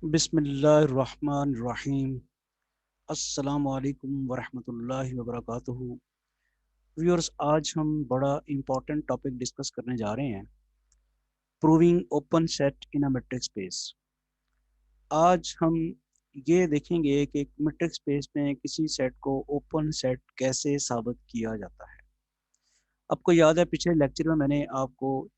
बिस्मिल्लाहिर्रहमानिर्रहीम। अस्सलामु अलैकुम वरहमतुल्लाहि वबरकातुहू। व्यूअर्स, आज हम बड़ा इम्पोर्टेंट टॉपिक डिस्कस करने जा रहे हैं, proving open set in a metric space. आज हम ये देखेंगे कि एक मेट्रिक स्पेस में किसी सेट को ओपन सेट कैसे साबित किया जाता है। आपको याद है पिछले लेक्चर में मैंने आपको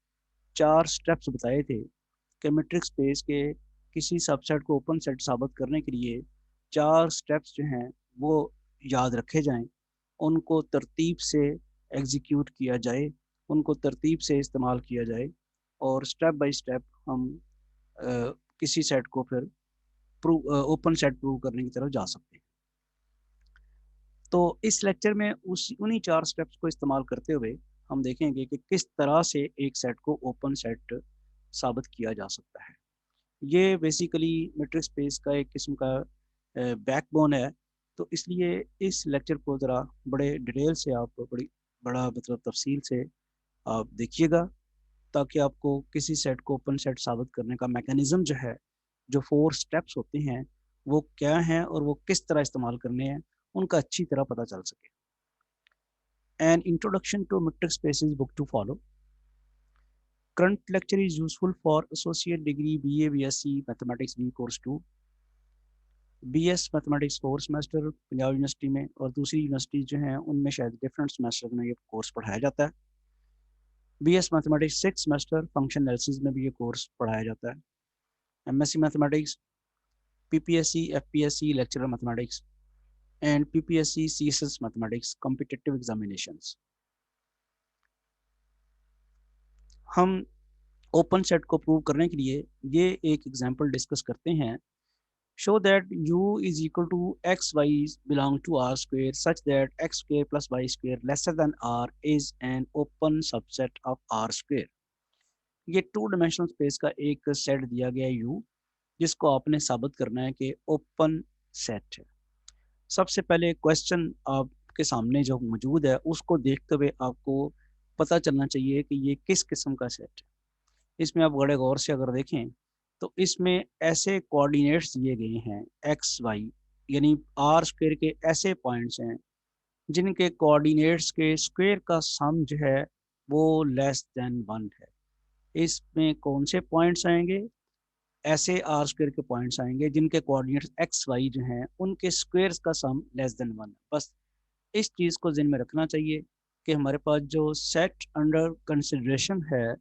4 स्टेप्स बताए थे कि मेट्रिक स्पेस के किसी सबसेट को ओपन सेट साबित करने के लिए 4 स्टेप्स जो हैं वो याद रखे जाएं, उनको तरतीब से एग्जीक्यूट किया जाए, उनको तरतीब से इस्तेमाल किया जाए और स्टेप बाय स्टेप हम किसी सेट को फिर ओपन सेट प्रूव करने की तरफ जा सकते हैं। तो इस लेक्चर में उस उन्हीं 4 स्टेप्स को इस्तेमाल करते हुए हम देखेंगे कि किस तरह से एक सेट को ओपन सेट साबित किया जा सकता है। ये बेसिकली मैट्रिक्स स्पेस का एक किस्म का बैकबोन है। तो इसलिए इस लेक्चर को ज़रा बड़े डिटेल से आप बड़ा मतलब तफसील से आप देखिएगा, ताकि आपको किसी सेट को ओपन सेट साबित करने का मैकेनिज़्म जो है, जो 4 स्टेप्स होते हैं, वो क्या हैं और वो किस तरह इस्तेमाल करने हैं, उनका अच्छी तरह पता चल सके। An introduction to metric spaces book to follow. Current lecture is useful for associate degree BA BSc Mathematics B course 2, BS mathematics 4 semester Punjab university में, और दूसरी यूनिवर्सिटी जो हैं उनमें शायद डिफरेंट सेमेस्टर में ये कोर्स पढ़ाया जाता है। BS mathematics 6 semester function analysis में भी ये कोर्स पढ़ाया जाता है। MSc mathematics, PPSC FPSC lecturer mathematics and PPSC CSS mathematics competitive examinations. हम ओपन सेट को प्रूव करने के लिए ये एक एग्जांपल डिस्कस करते हैं। Show that u is equal to xy belong to r square such that x square plus y square lesser than r is an open subset of r square। ये 2 dimensional space का एक set दिया गया है u, जिसको आपने साबित करना है कि ओपन सेट है। सबसे पहले क्वेश्चन आपके सामने जो मौजूद है उसको देखते हुए आपको पता चलना चाहिए कि ये किस किस्म का सेट है। इसमें आप बड़े गौर से अगर देखें तो इसमें ऐसे कोऑर्डिनेट्स दिए गए हैं एक्स वाई, यानी आर स्क्वायर के ऐसे पॉइंट्स हैं जिनके कोऑर्डिनेट्स के स्क्वायर का सम जो है वो लेस देन 1 है। इसमें कौन से पॉइंट्स आएंगे? ऐसे आर स्क्वायर के पॉइंट्स आएंगे जिनके कोऑर्डिनेट्स एक्स वाई जो हैं उनके स्क्वायर्स का सम लेस देन 1 है। बस इस चीज़ को ज़हन में रखना चाहिए कि हमारे पास जो सेट अंडर कंसिडरेशन है,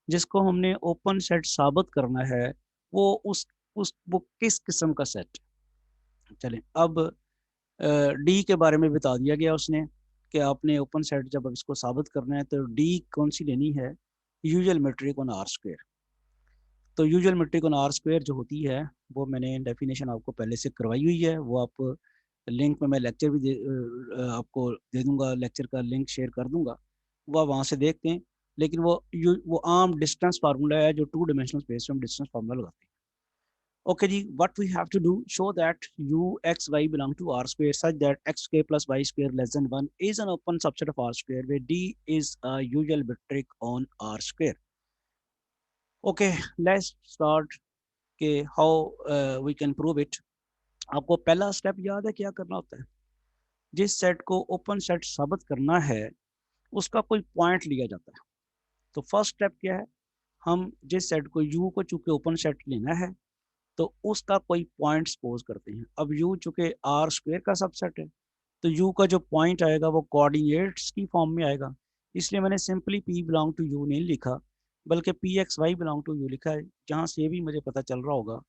जिसको हमने ओपन सेट साबित करना है, वो वो किस किस्म का सेट। चलें अब डी के बारे में बता दिया गया उसने कि आपने ओपन सेट जब इसको साबित करना है तो डी कौन सी लेनी है? Usual metric on R square. तो usual metric on R square जो होती है वो मैंने डेफिनेशन आपको पहले से करवाई हुई है। वो आप लिंक में मैं लेक्चर भी आपको दे दूंगा, लेक्चर का लिंक शेयर कर दूंगा, वो आप वहाँ से देखते हैं। लेकिन वो आम डिस्टेंस फार्मूला है जो 2 डायमेंशनल स्पेस में हम डिस्टेंस फार्मूला लगाते हैं। ओके जी, what we have to do, show that u x y belong to r square such that x square plus y square less than 1 is an open subset of r square where d is a usual metric on r square। Okay, let's start के how we can prove it. आपको पहला step याद है क्या करना होता है? जिस सेट को ओपन सेट साबित करना है उसका कोई पॉइंट लिया जाता है। तो फर्स्ट स्टेप क्या है? हम जिस सेट को u को चूंकि ओपन सेट लेना है तो उसका कोई पॉइंट सपोज करते हैं। अब u चूंकि आर स्क्वायर का सबसेट है तो u का जो पॉइंट आएगा वो कोऑर्डिनेट्स की फॉर्म में आएगा। इसलिए मैंने simply p belong to u नहीं लिखा, बल्कि P X Y belong to U लिखा है, जहाँ से ये भी मुझे पता चल रहा होगा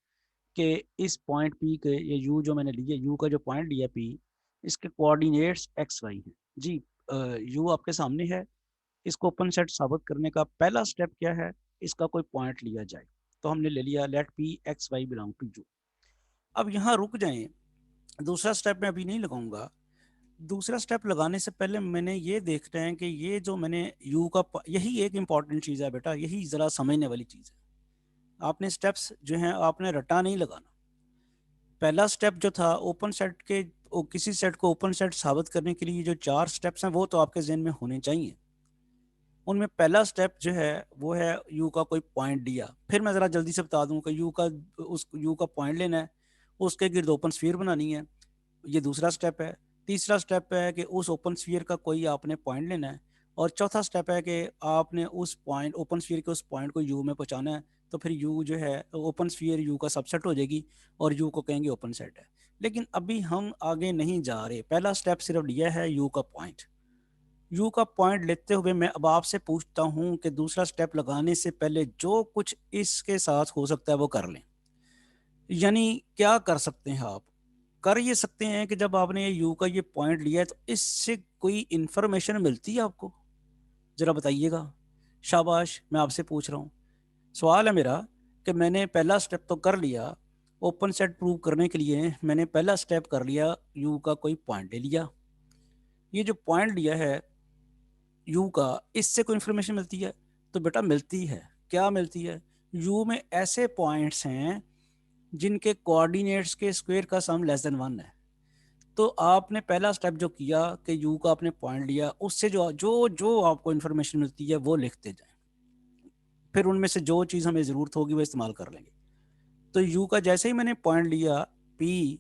कि इस पॉइंट पी के, ये यू जो मैंने लिया, यू का जो पॉइंट लिया पी, इसके कोऑर्डिनेट्स एक्स वाई हैं जी। यू आपके सामने है। इसको ओपन सेट साबित करने का पहला स्टेप क्या है? इसका कोई पॉइंट लिया जाए। तो हमने ले लिया let P X Y belong to U. अब यहाँ रुक जाएं, दूसरा स्टेप मैं अभी नहीं लगाऊंगा। दूसरा स्टेप लगाने से पहले मैंने ये देखना है कि ये जो मैंने यू का, यही एक इंपॉर्टेंट चीज़ है बेटा, यही ज़रा समझने वाली चीज़ है। आपने स्टेप्स जो हैं आपने रटा नहीं लगाना। पहला स्टेप जो था ओपन सेट के, किसी सेट को ओपन सेट साबित करने के लिए जो 4 स्टेप्स हैं वो तो आपके जहन में होने चाहिए। उनमें पहला स्टेप जो है वो है यू का कोई पॉइंट दिया। फिर मैं ज़रा जल्दी से बता दूं कि यू का पॉइंट लेना है, उसके गिर्द ओपन स्फीयर बनानी है, ये दूसरा स्टेप है। तीसरा स्टेप है कि उस ओपन स्फीयर का कोई आपने पॉइंट लेना है, और चौथा स्टेप है कि आपने उस पॉइंट ओपन स्फीयर के उस पॉइंट को यू में पहुंचाना है। तो फिर यू जो है ओपन स्फीयर यू का सबसेट हो जाएगी और यू को कहेंगे ओपन सेट है। लेकिन अभी हम आगे नहीं जा रहे, पहला स्टेप सिर्फ लिया है यू का पॉइंट। यू का पॉइंट लेते हुए मैं अब आपसे पूछता हूं कि दूसरा स्टेप लगाने से पहले जो कुछ इसके साथ हो सकता है वो कर लें। यानी क्या कर सकते हैं आप? कर ये सकते हैं कि जब आपने ये यू का ये पॉइंट लिया है तो इससे कोई इंफॉर्मेशन मिलती है आपको? जरा बताइएगा। शाबाश, मैं आपसे पूछ रहा हूँ। सवाल है मेरा कि मैंने पहला स्टेप तो कर लिया, ओपन सेट प्रूव करने के लिए मैंने पहला स्टेप कर लिया, यू का कोई पॉइंट ले लिया। ये जो पॉइंट लिया है यू का, इससे कोई इंफॉर्मेशन मिलती है? तो बेटा मिलती है। क्या मिलती है? यू में ऐसे पॉइंट्स हैं जिनके कोऑर्डिनेट्स के स्क्वायर का सम लेस देन 1 है। तो आपने पहला स्टेप जो किया कि यू का आपने पॉइंट लिया, उससे जो जो जो आपको इन्फॉर्मेशन मिलती है वो लिखते जाएं। फिर उनमें से जो चीज़ हमें ज़रूरत होगी वो इस्तेमाल कर लेंगे। तो यू का जैसे ही मैंने पॉइंट लिया पी,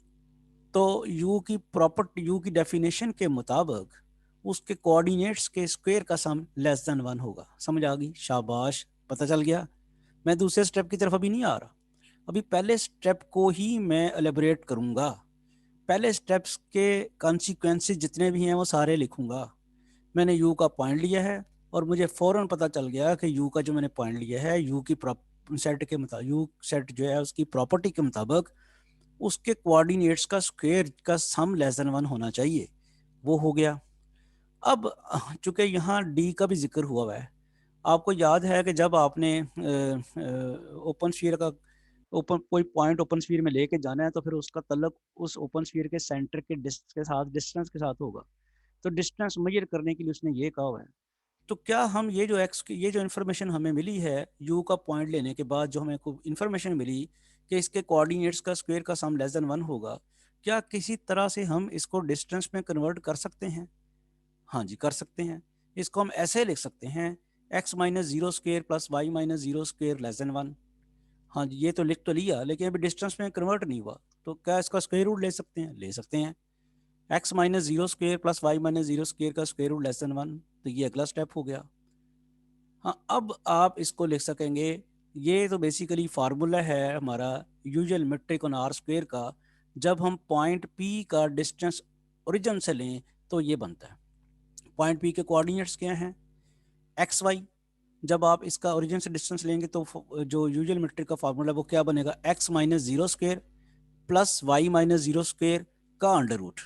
तो यू की डेफिनेशन के मुताबिक उसके कोऑर्डिनेट्स के स्क्वायर का सम लेस देन 1 होगा। समझ आ गई? शाबाश, पता चल गया। मैं दूसरे स्टेप की तरफ अभी नहीं आ रहा, अभी पहले स्टेप को ही मैं एलेबरेट करूंगा। पहले स्टेप्स के कॉन्सिक्वेंसेस जितने भी हैं वो सारे लिखूंगा। मैंने यू का पॉइंट लिया है और मुझे फ़ौरन पता चल गया कि यू का जो मैंने पॉइंट लिया है यू की सेट के मुताबिक, यू सेट जो है उसकी प्रॉपर्टी के मुताबिक उसके कोऑर्डिनेट्स का स्क्वायर का सम लेस देन 1 होना चाहिए। वो हो गया। अब चूंकि यहाँ डी का भी जिक्र हुआ है, आपको याद है कि जब आपने ओपन स्फीयर का ओपन कोई पॉइंट ओपन स्फीयर में लेके जाना है तो फिर उसका तल्लुक उस ओपन स्फीयर के सेंटर के साथ डिस्टेंस के साथ होगा। तो डिस्टेंस मेजर करने के लिए उसने ये कहा हुआ है। तो क्या हम ये जो इन्फॉर्मेशन हमें मिली है यू का पॉइंट लेने के बाद, जो हमें को इन्फॉर्मेशन मिली कि इसके कोऑर्डिनेट्स का स्क्वायर का सम लेस देन 1 होगा, क्या किसी तरह से हम इसको डिस्टेंस में कन्वर्ट कर सकते हैं? हाँ जी, कर सकते हैं। इसको हम ऐसे लिख सकते हैं, X minus zero square plus Y minus zero square less than 1। हाँ जी, ये तो लिख तो लिया लेकिन अभी डिस्टेंस में कन्वर्ट नहीं हुआ। तो क्या इसका स्क्वायर रूट ले सकते हैं? ले सकते हैं। X minus zero square plus Y minus zero square का स्क्वायर रूट लेस देन 1, तो ये अगला स्टेप हो गया। हाँ, अब आप इसको लिख सकेंगे, ये तो बेसिकली फार्मूला है हमारा usual metric on R square का। जब हम पॉइंट पी का डिस्टेंस ओरिजिन से लें तो ये बनता है। पॉइंट पी के कोऑर्डिनेट्स क्या हैं? X Y. जब आप इसका ओरिजिन से डिस्टेंस लेंगे तो जो यूजुअल मेट्रिक का फार्मूला वो क्या बनेगा? X minus zero square plus Y minus zero square का अंडर रूट।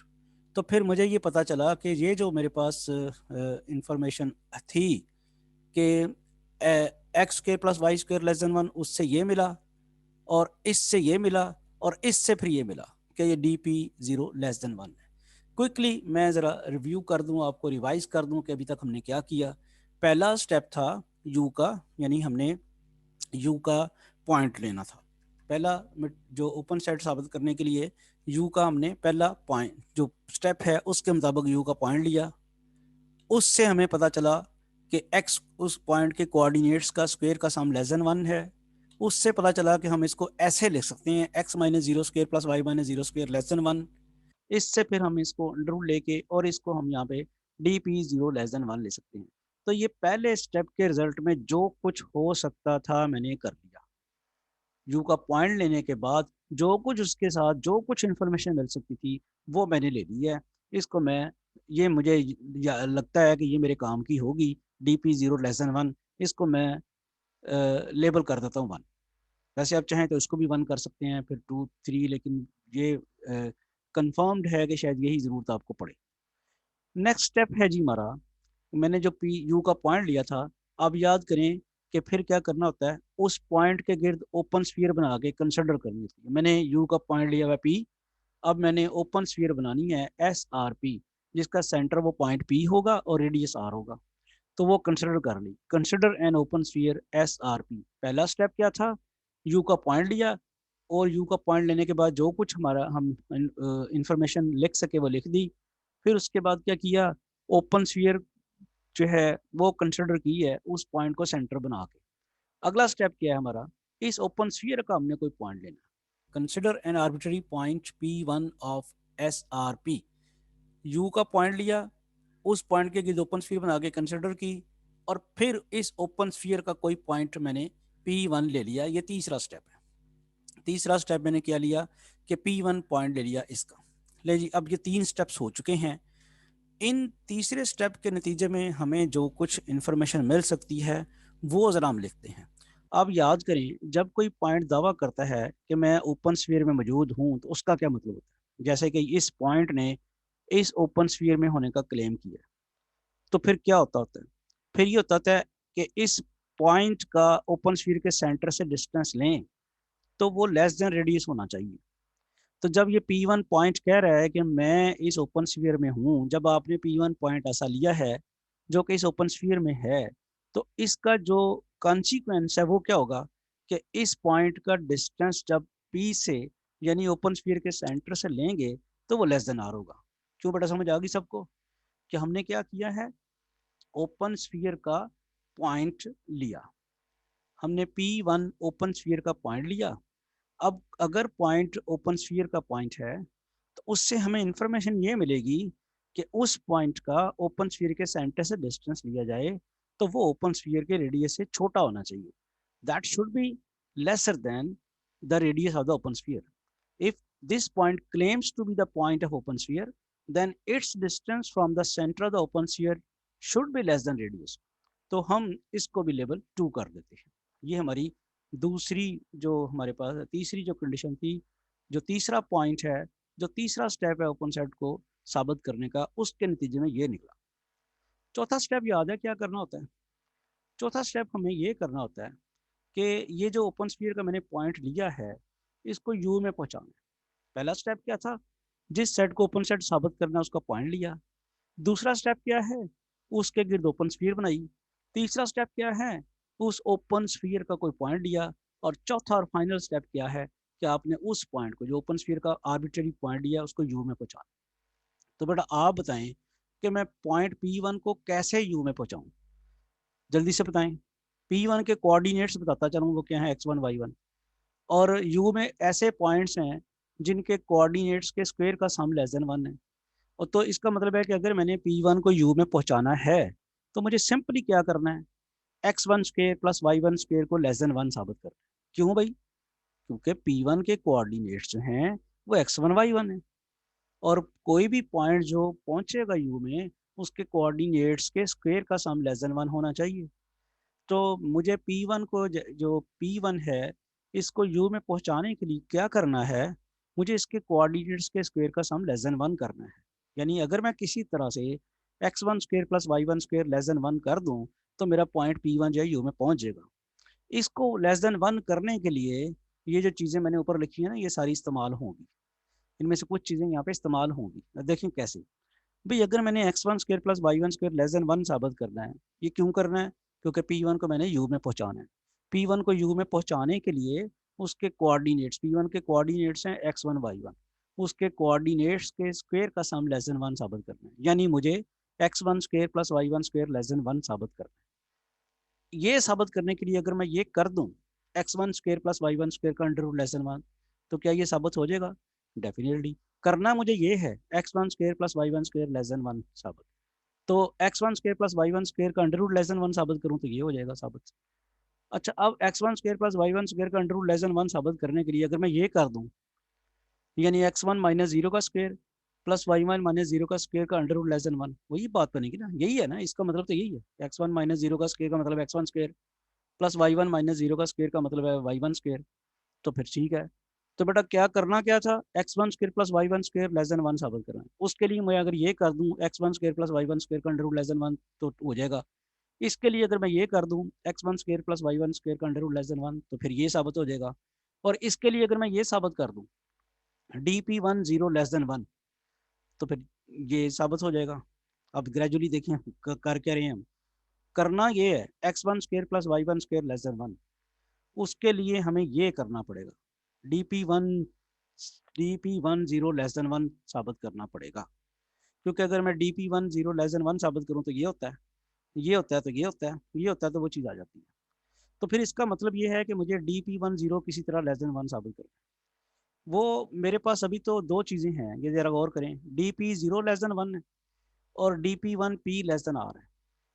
तो फिर मुझे ये पता चला कि ये जो मेरे पास इंफॉर्मेशन थी कि X square plus Y square less than 1, उससे ये मिला और इससे ये मिला और इससे फिर ये मिला कि ये D P zero less than 1 है। क्विकली मैं ज़रा रिव्यू कर दूं, आपको रिवाइज कर दूं कि अभी तक हमने क्या किया। पहला स्टेप था यू का, यानी हमने यू का पॉइंट लेना था। पहला जो ओपन सेट साबित करने के लिए यू का हमने पहला पॉइंट जो स्टेप है उसके मुताबिक यू का पॉइंट लिया। उससे हमें पता चला कि एक्स उस पॉइंट के कोऑर्डिनेट्स का स्क्वायर का सम लेस देन 1 है। उससे पता चला कि हम इसको ऐसे लिख सकते हैं, X minus zero square plus Y minus zero square less than 1। इससे फिर हम इसको अंडर रूट लेके और इसको हम यहाँ पे D P zero less than 1 ले सकते हैं। तो ये पहले स्टेप के रिजल्ट में जो कुछ हो सकता था मैंने कर लिया। यू का पॉइंट लेने के बाद जो कुछ उसके साथ जो कुछ इन्फॉर्मेशन मिल सकती थी वो मैंने ले ली है। इसको मैं, ये मुझे लगता है कि ये मेरे काम की होगी, D P zero less than 1। इसको मैं लेबल कर देता हूँ 1। वैसे आप चाहें तो इसको भी 1 कर सकते हैं, फिर 2 3, लेकिन ये कंफर्म्ड है कि शायद यही ज़रूरत आपको पड़े। नेक्स्ट स्टेप है जी हमारा, मैंने जो पी यू का पॉइंट लिया था, अब याद करें कि फिर क्या करना होता है, उस पॉइंट के गिर्द ओपन स्फीयर बना के कंसिडर करनी होती है। मैंने यू का पॉइंट लिया हुआ पी, अब मैंने ओपन स्फीयर बनानी है एस आर पी, जिसका सेंटर वो पॉइंट पी होगा और रेडियस आर होगा। तो वो कंसिडर कर ली, consider an open sphere S R P. पहला स्टेप क्या था? यू का पॉइंट लिया और यू का पॉइंट लेने के बाद जो कुछ हमारा हम इंफॉर्मेशन लिख सके वो लिख दी। फिर उसके बाद क्या किया? ओपन स्फीयर जो है वो कंसिडर की है उस पॉइंट को सेंटर बना के। अगला स्टेप क्या है हमारा, इस ओपन स्फीयर का हमने कोई पॉइंट लेना। Consider N arbitrary point P1 of SRP। You का पॉइंट लिया, उस पॉइंट के गिर्द ओपन स्फीयर बना के कंसिडर की, और फिर इस ओपन स्फीयर का कोई पॉइंट मैंने P1 ले लिया। ये तीसरा स्टेप है। तीसरा स्टेप मैंने क्या लिया कि P1 पॉइंट ले लिया इसका। ले जी, अब ये 3 स्टेप्स हो चुके हैं। इन तीसरे स्टेप के नतीजे में हमें जो कुछ इन्फॉर्मेशन मिल सकती है वो ज़रा हम लिखते हैं। अब याद करें, जब कोई पॉइंट दावा करता है कि मैं ओपन स्फीयर में मौजूद हूं, तो उसका क्या मतलब होता है। जैसे कि इस पॉइंट ने इस ओपन स्फीयर में होने का क्लेम किया, तो फिर क्या होता है, फिर ये होता है कि इस पॉइंट का ओपन स्फीयर के सेंटर से डिस्टेंस लें तो वो लेस देन रेडियस होना चाहिए। तो जब ये P1 पॉइंट कह रहा है कि मैं इस ओपन स्फीयर में हूं, जब आपने P1 पॉइंट ऐसा लिया है जो कि इस ओपन स्फीयर में है, तो इसका जो कॉन्सिक्वेंस है वो क्या होगा कि इस पॉइंट का डिस्टेंस जब P से यानी ओपन स्फीयर के सेंटर से लेंगे तो वो लेस देन R होगा। क्यों बेटा, समझ आ गई सबको कि हमने क्या किया है, ओपन स्फीयर का पॉइंट लिया, हमने P1 ओपन स्फीयर का पॉइंट लिया। अब अगर पॉइंट ओपन स्फीयर का पॉइंट है तो उससे हमें इंफॉर्मेशन ये मिलेगी कि उस पॉइंट का ओपन स्फीयर के सेंटर से डिस्टेंस लिया जाए तो वो ओपन स्फीयर के रेडियस से छोटा होना चाहिए। That should be lesser than the radius of the open sphere. if this point claims to be the point of open sphere, then its distance from the center of the open sphere should be less than radius। तो हम इसको भी level 2 कर देते हैं। ये हमारी दूसरी जो हमारे पास तीसरी जो कंडीशन थी, जो तीसरा पॉइंट है, जो तीसरा स्टेप है ओपन सेट को साबित करने का, उसके नतीजे में ये निकला। चौथा स्टेप याद है क्या करना होता है। चौथा स्टेप हमें ये करना होता है कि ये जो ओपन स्फीयर का मैंने पॉइंट लिया है इसको यू में पहुंचाना है। पहला स्टेप क्या था, जिस सेट को ओपन सेट साबित करना है उसका पॉइंट लिया। दूसरा स्टेप क्या है, उसके गिर्द ओपन स्फीयर बनाई। तीसरा स्टेप क्या है, उस ओपन स्फीयर का कोई पॉइंट लिया। और चौथा और फाइनल स्टेप क्या है कि आपने उस पॉइंट को जो ओपन स्फीयर का आर्बिट्ररी पॉइंट लिया उसको यू में पहुंचाना। तो बेटा आप बताएं कि मैं पॉइंट P1 को कैसे यू में पहुंचाऊं, जल्दी से बताएं। P1 के कोऑर्डिनेट्स बताता चलूँ वो क्या है, x1 y1। और यू में ऐसे पॉइंट्स हैं जिनके कोऑर्डिनेट्स के स्क्वायर का सम लेस देन 1 है। और तो इसका मतलब है कि अगर मैंने P1 को यू में पहुंचाना है तो मुझे सिंपली क्या करना है, x1 square plus y1 square को लेस देन 1 साबित करना है। क्यों भाई, क्योंकि P1 के कोऑर्डिनेट्स जो हैं वो x1 y1 है, और कोई भी पॉइंट जो पहुंचेगा यू में उसके कोऑर्डिनेट्स के स्क्वायर का सम लेस देन 1 होना चाहिए। तो मुझे P1 को जो P1 है इसको यू में पहुंचाने के लिए क्या करना है, मुझे इसके कोऑर्डिनेट्स के स्क्वायर का सम लेस देन 1 करना है। यानी अगर मैं किसी तरह से x1 square plus y1 square less than 1 कर दूं तो मेरा पॉइंट P1 जो है यू में पहुंच जाएगा। इसको लेस देन 1 करने के लिए ये जो चीज़ें मैंने ऊपर लिखी है ना ये सारी इस्तेमाल होंगी। इनमें से कुछ चीज़ें यहाँ पे इस्तेमाल होंगी, देखें कैसे। भाई अगर मैंने x1 square plus y1 square less than 1 साबित करना है, ये क्यों करना है, क्योंकि P1 को मैंने u में पहुंचाना है। P1 को u में पहुंचाने के लिए उसके कोऑर्डिनेट्स, P1 के कोऑर्डिनेट्स हैं x1 y1, उसके कोऑर्डिनेट्स के स्क्वायर का सम लेस देन 1 साबित करना है। यानी मुझे x1 square plus y1 square less than 1 साबित करना है। ये साबित करने के लिए अगर मैं ये कर दूं x1 square plus y1 square का अंडर रूट लेस देन 1, तो क्या ये साबित हो जाएगा, डेफिनेटली। करना मुझे ये है x1 square plus y1 square less than 1 साबित। तो x1 square plus y1 square का अंडर रूट लेस देन 1 साबित करूं तो ये हो जाएगा साबित। अच्छा, अब x1 square plus y1 square का अंडर रूट लेस देन 1 साबित करने के लिए अगर मैं ये कर दूं, यानी x1 माइनस जीरो का square plus y1 minus zero का स्क्वायर का अंडर रूट लेस देन 1, वही बात बनेगी ना, यही है ना, इसका मतलब तो यही है। x1 माइनस जीरो का स्क्वायर का मतलब x1 square plus y1 minus zero का स्क्वायर का मतलब है y1 स्क्वायर। तो फिर ठीक है। तो बेटा क्या करना क्या था, x1 square plus y1 square less than 1 साबित करना है। उसके लिए मैं अगर ये कर दूं x1 square plus y1 square का अंडर रूट लेस देन 1 तो हो जाएगा। इसके लिए अगर मैं ये कर दूं x1 square plus y1 square का अंडर रूट लेस देन 1 तो फिर ये साबित हो जाएगा। और इसके लिए अगर मैं ये साबित कर दूं dp1 0 लेस देन 1 तो फिर ये साबित हो जाएगा। अब ग्रेजुअली देखें कर क्या रहे हैं हम। करना ये है x1 square plus y1 square less than 1, उसके लिए हमें ये करना पड़ेगा dp1 dp1 0 लेस देन 1 साबित करना पड़ेगा। क्योंकि अगर मैं dp1 0 लेस देन 1 साबित करूं तो ये होता है ये होता है तो ये होता है, ये होता है तो वो चीज़ आ जाती है। तो फिर इसका मतलब ये है कि मुझे DP10 किसी तरह लेस देन 1 साबित करना है। वो मेरे पास अभी तो दो चीज़ें हैं, ये ज़रा गौर करें, DP0 लेस देन 1 है और DP1P लेस देन R है।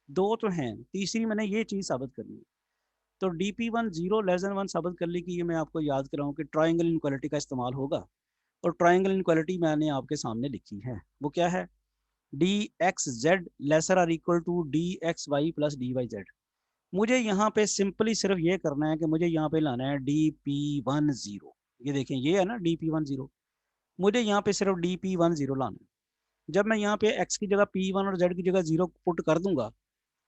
दो तो हैं, तीसरी मैंने ये चीज़ साबित करनी है। तो DP10 लेस देन 1 साबित करने की ये मैं आपको याद कराऊँ कि ट्रायंगल इनक्वालिटी का इस्तेमाल होगा। और ट्रायंगल इनक्वालिटी मैंने आपके सामने लिखी है, वो क्या है? DXZ lesser or equal to DXY plus DYZ। मुझे यहाँ पे सिंपली सिर्फ ये करना है कि मुझे यहाँ पे लाना है DP10। ये देखें, ये है ना DP10। मुझे यहाँ पे सिर्फ DP10 लाना है। जब मैं यहाँ पे x की जगह P1 और z की जगह 0 पुट कर दूंगा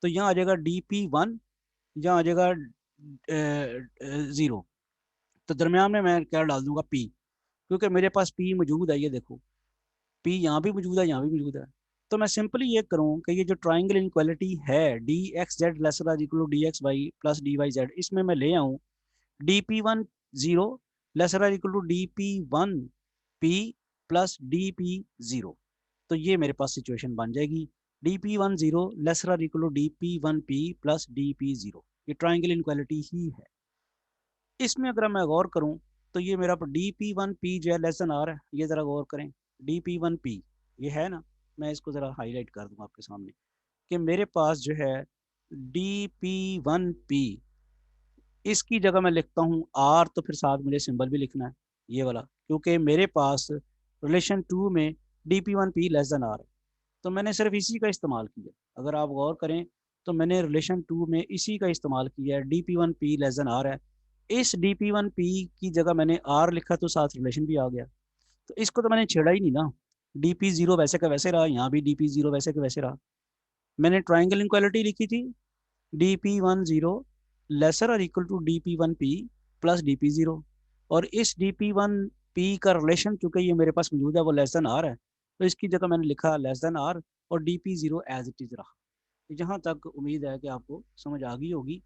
तो यहाँ आ जाएगा DP1, यहाँ आ जाएगा 0। तो दरम्यान में मैं क्या डाल दूंगा? P, क्योंकि मेरे पास P मौजूद है। ये देखो, P यहाँ भी मौजूद है, यहाँ भी मौजूद है। तो मैं सिंपली ये करूँ कि ये जो ट्राइंगल इनक्वालिटी है DXZ lesser equal to DXY plus DYZ, इसमें मैं ले आऊँ DP10 laser equal to DP1P plus DP0। तो ये मेरे पास सिचुएशन बन जाएगी, DP10 laser equal to DP1P plus DP0। ये ट्राइंगल इनक्वालिटी ही है। इसमें अगर मैं गौर करूं तो ये मेरा DP1P जो है लेस देन आर है। ये ज़रा गौर करें, DP1P ये है ना, मैं इसको ज़रा हाईलाइट कर दूंगा आपके सामने कि मेरे पास जो है DP1P, इसकी जगह मैं लिखता हूँ आर, तो फिर साथ मुझे सिंबल भी लिखना है ये वाला, क्योंकि मेरे पास रिलेशन 2 में DP1P लेस देन आर है। तो मैंने सिर्फ इसी का इस्तेमाल किया। अगर आप गौर करें तो मैंने रिलेशन 2 में इसी का इस्तेमाल किया है, DP1P लेस देन आर है। इस DP1P की जगह मैंने आर लिखा तो साथ रिलेशन भी आ गया। तो इसको तो मैंने छेड़ा ही नहीं ना, DP0 वैसे का वैसे रहा, यहाँ भी DP0 वैसे का वैसे रहा। मैंने ट्राइंगल इनक्वालिटी लिखी थी DP10 लेसर और equal to DP1P plus DP0, और इस DP1P का रिलेशन चूंकि ये मेरे पास मौजूद है वो लेस देन आर है, तो इसकी जगह मैंने लिखा लेस देन आर और DP0 एज इट इज रहा। यहाँ तक उम्मीद है कि आपको समझ आ गई होगी।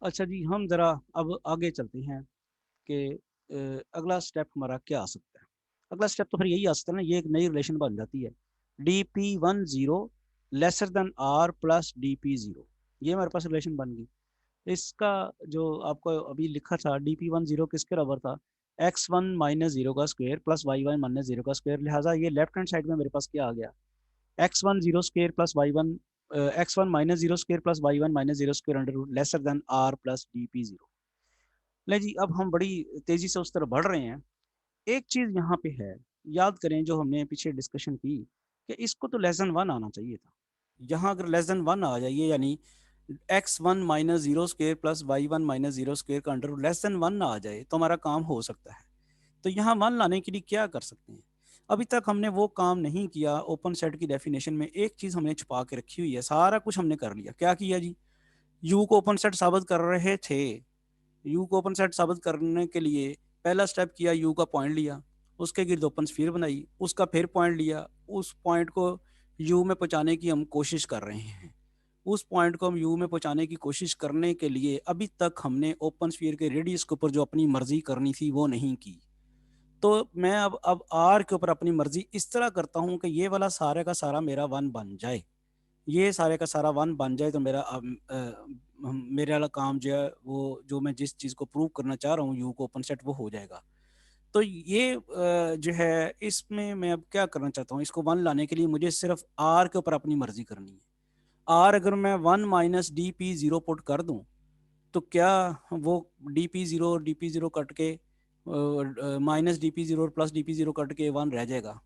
अच्छा जी, हम ज़रा अब आगे चलते हैं कि अगला स्टेप हमारा क्या आ सकता है। अगला स्टेप तो फिर यही आ सकता है ना, ये एक नई रिलेशन बन जाती है, DP10 lesser than R plus DP0। ये हमारे पास रिलेशन बन गई। इसका जो आपको अभी लिखा था DP10 किसके बराबर था? x1 माइनस 0 का स्क्वायर प्लस y1 माइनस 0 का स्क्वायर। लिहाजा ये लेफ्ट हैंड साइड में मेरे पास क्या आ गया? x1 0 square plus y1, x1 minus 0 square plus y1 minus 0 square under root lesser than r plus DP0। ले जी, अब हम बड़ी तेजी से उस तरफ बढ़ रहे हैं। एक चीज यहाँ पे है, याद करें जो हमने पीछे डिस्कशन की कि इसको तो लेस देन 1 आना चाहिए था। यहाँ अगर लेस देन 1 आ जाइए, यानी x1 minus 0 square plus y1 minus 0 square का अंडर रूट लेस देन 1 आ जाए तो हमारा काम हो सकता है। तो यहाँ 1 लाने के लिए क्या कर सकते हैं? अभी तक हमने वो काम नहीं किया। ओपन सेट की डेफिनेशन में एक चीज हमने छुपा के रखी हुई है। सारा कुछ हमने कर लिया। क्या किया जी? यू को ओपन सेट साबित कर रहे थे। यू को ओपन सेट साबित करने के लिए पहला स्टेप किया, यू का पॉइंट लिया, उसके गिर्द ओपन स्फीयर बनाई, उसका फिर पॉइंट लिया, उस पॉइंट को यू में पहुंचाने की हम कोशिश कर रहे हैं। उस पॉइंट को हम यू में पहुंचाने की कोशिश करने के लिए अभी तक हमने ओपन स्फीयर के रेडियस के ऊपर जो अपनी मर्जी करनी थी वो नहीं की। तो मैं अब आर के ऊपर अपनी मर्जी इस तरह करता हूँ कि ये वाला सारे का सारा मेरा 1 बन जाए। ये सारे का सारा 1 बन जाए तो मेरे वाला काम जो है वो, जो मैं जिस चीज़ को प्रूव करना चाह रहा हूँ यू को ओपन सेट, वो हो जाएगा। तो ये जो है इसमें मैं अब क्या करना चाहता हूँ, इसको 1 लाने के लिए मुझे सिर्फ आर के ऊपर अपनी मर्जी करनी है। आर अगर मैं 1 माइनस DP0 पुट कर दूं तो क्या वो DP0 और DP0 कट के माइनस DP0 और प्लस DP0 कट के 1 रह जाएगा?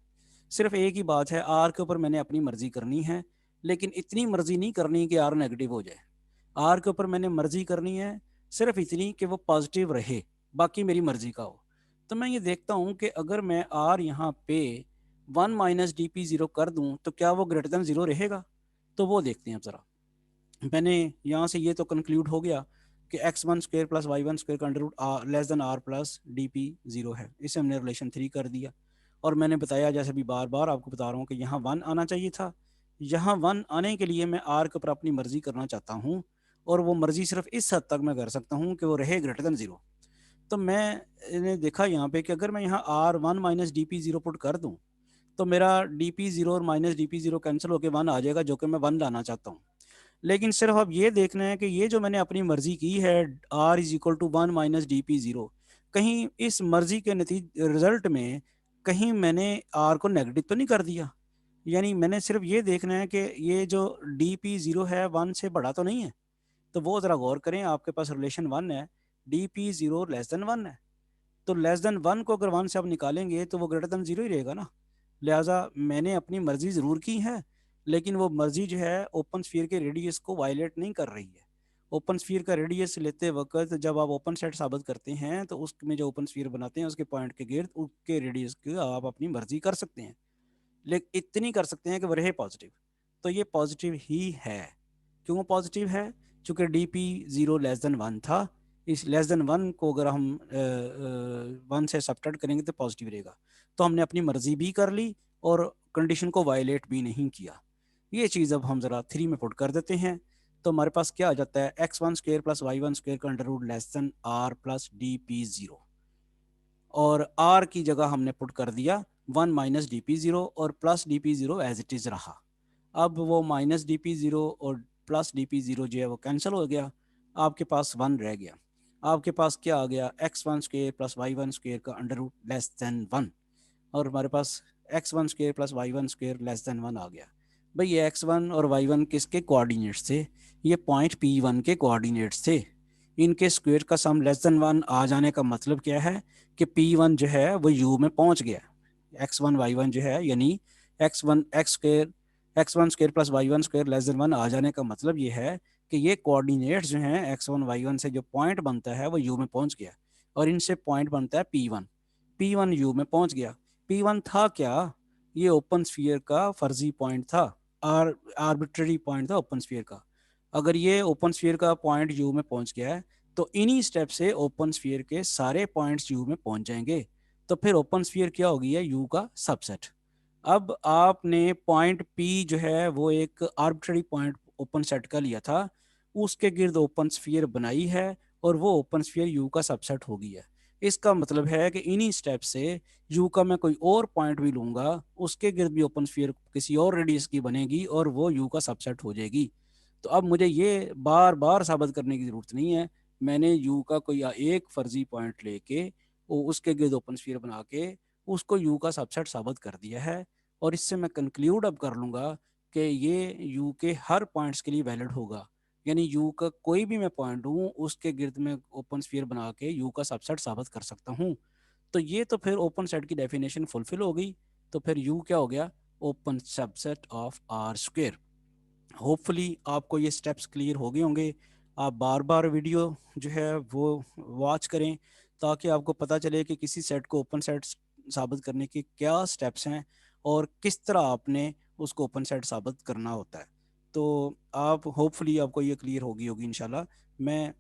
सिर्फ एक ही बात है, आर के ऊपर मैंने अपनी मर्जी करनी है, लेकिन इतनी मर्जी नहीं करनी कि आर नेगेटिव हो जाए। आर के ऊपर मैंने मर्जी करनी है सिर्फ इतनी कि वो पॉजिटिव रहे, बाकी मेरी मर्जी का हो। तो मैं ये देखता हूँ कि अगर मैं आर यहाँ पे 1 माइनस DP0 कर दूँ तो क्या वो ग्रेटर देन 0 रहेगा? तो वो देखते हैं अब ज़रा। मैंने यहाँ से ये तो कंक्लूड हो गया कि x1 square plus y1 square का under root less than R plus DP0 है। इसे हमने रिलेशन 3 कर दिया। और मैंने बताया, जैसे भी बार बार आपको बता रहा हूँ, कि यहाँ 1 आना चाहिए था। यहाँ 1 आने के लिए मैं आर के ऊपर अपनी मर्जी करना चाहता हूँ, और वो मर्जी सिर्फ इस हद तक मैं कर सकता हूँ कि वो रहे ग्रेटर देन 0। तो मैंने देखा यहाँ पे कि अगर मैं यहाँ R1 माइनस DP0 पुट कर दूँ तो मेरा dp0 और माइनस dp0 कैंसिल होकर 1 आ जाएगा, जो कि मैं 1 लाना चाहता हूँ। लेकिन सिर्फ अब ये देखना है कि ये जो मैंने अपनी मर्जी की है r is equal to 1 minus dp0, कहीं इस मर्जी के नतीजे रिजल्ट में कहीं मैंने r को नेगेटिव तो नहीं कर दिया। यानी मैंने सिर्फ ये देखना है कि ये जो dp0 है 1 से बड़ा तो नहीं है। तो वो ज़रा गौर करें, आपके पास रिलेशन 1 है, dp0 लेस देन 1 है, तो लेस देन 1 को अगर 1 से आप निकालेंगे तो वो ग्रेटर देन 0 ही रहेगा ना। लिहाजा मैंने अपनी मर्जी ज़रूर की है, लेकिन वो मर्जी जो है ओपन स्फीयर के रेडियस को वायलेट नहीं कर रही है। ओपन स्फीयर का रेडियस लेते वक्त जब आप ओपन सेट साबित करते हैं तो उसमें जो ओपन स्फीयर बनाते हैं उसके पॉइंट के गिर्द उसके रेडियस की आप अपनी मर्जी कर सकते हैं, लेकिन इतनी कर सकते हैं कि वो रहे पॉजिटिव। तो ये पॉजिटिव ही है। क्यों पॉजिटिव है? चूंकि dp0 लेस देन 1 था, इस लेस देन 1 को अगर हम 1 से सब्ट्रैक्ट करेंगे तो पॉजिटिव रहेगा। तो हमने अपनी मर्जी भी कर ली और कंडीशन को वायलेट भी नहीं किया। ये चीज़ अब हम ज़रा 3 में पुट कर देते हैं। तो हमारे पास क्या आ जाता है, x1 square plus y1 square का under root less than r plus dp0, और r की जगह हमने पुट कर दिया 1 माइनस dp0 और plus dp0 as it is रहा। अब वो माइनस dp0 और प्लस dp0 जो है वो कैंसिल हो गया, आपके पास 1 रह गया। आपके पास क्या आ गया, x1 square plus y1 square का अंडर रूट लेस देन 1, और हमारे पास x1 square plus y1 square less than 1 आ गया। भाई ये x1 और y1 किसके कोऑर्डिनेट्स थे? ये पॉइंट p1 के कोऑर्डिनेट्स थे। इनके स्क्वायर का सम लेस देन 1 आ जाने का मतलब क्या है कि p1 जो है वो u में पहुंच गया। x1 y1 जो है, यानी x1 square plus y1 square less than 1 आ जाने का मतलब ये है कि ये कोऑर्डिनेट्स जो हैं x1 y1 से जो पॉइंट बनता है वो u में पहुंच गया, और इनसे पॉइंट बनता है p1। p1 u में पहुंच गया। p1 था क्या? ये ओपन स्फीयर का फर्जी पॉइंट था, आर्बिट्ररी पॉइंट था ओपन स्फीयर का। अगर ये ओपन स्फीयर का पॉइंट यू में पहुंच गया है तो इन्हीं स्टेप से ओपन स्फीयर के सारे पॉइंट्स यू में पहुंच जाएंगे। तो फिर ओपन स्फीयर क्या होगी, है यू का सबसेट। अब आपने पॉइंट पी जो है वो एक आर्बिट्ररी पॉइंट ओपन सेट का लिया था, उसके गिर्द ओपन स्फीयर बनाई है, और वो ओपन स्फीयर यू का सबसेट हो गई है। इसका मतलब है कि इन्हीं स्टेप से यू का मैं कोई और पॉइंट भी लूंगा, उसके गिर्द भी ओपन स्फीयर किसी और रेडियस की बनेगी और वो यू का सबसेट हो जाएगी। तो अब मुझे ये बार बार साबित करने की ज़रूरत नहीं है। मैंने यू का कोई एक फर्जी पॉइंट लेके उसके गिर्द ओपन स्फीयर बना के उसको यू का सबसेट साबित कर दिया है, और इससे मैं कंक्लूड अब कर लूँगा कि ये यू के हर पॉइंट्स के लिए वैलिड होगा। यानी यू का कोई भी मैं पॉइंट हूँ उसके गिर्द में ओपन स्फीयर बना के यू का सबसेट साबित कर सकता हूँ। तो ये तो फिर ओपन सेट की डेफिनेशन फुलफिल हो गई। तो फिर यू क्या हो गया, open subset of R square. Hopefully आपको ये स्टेप्स क्लियर हो गए होंगे। आप बार बार वीडियो जो है वो वॉच करें ताकि आपको पता चले कि किसी सेट को ओपन सेट साबित करने के क्या स्टेप्स हैं और किस तरह आपने उसको ओपन सेट साबित करना होता है। तो आप होपफुली आपको ये क्लियर होगी इंशाल्लाह। मैं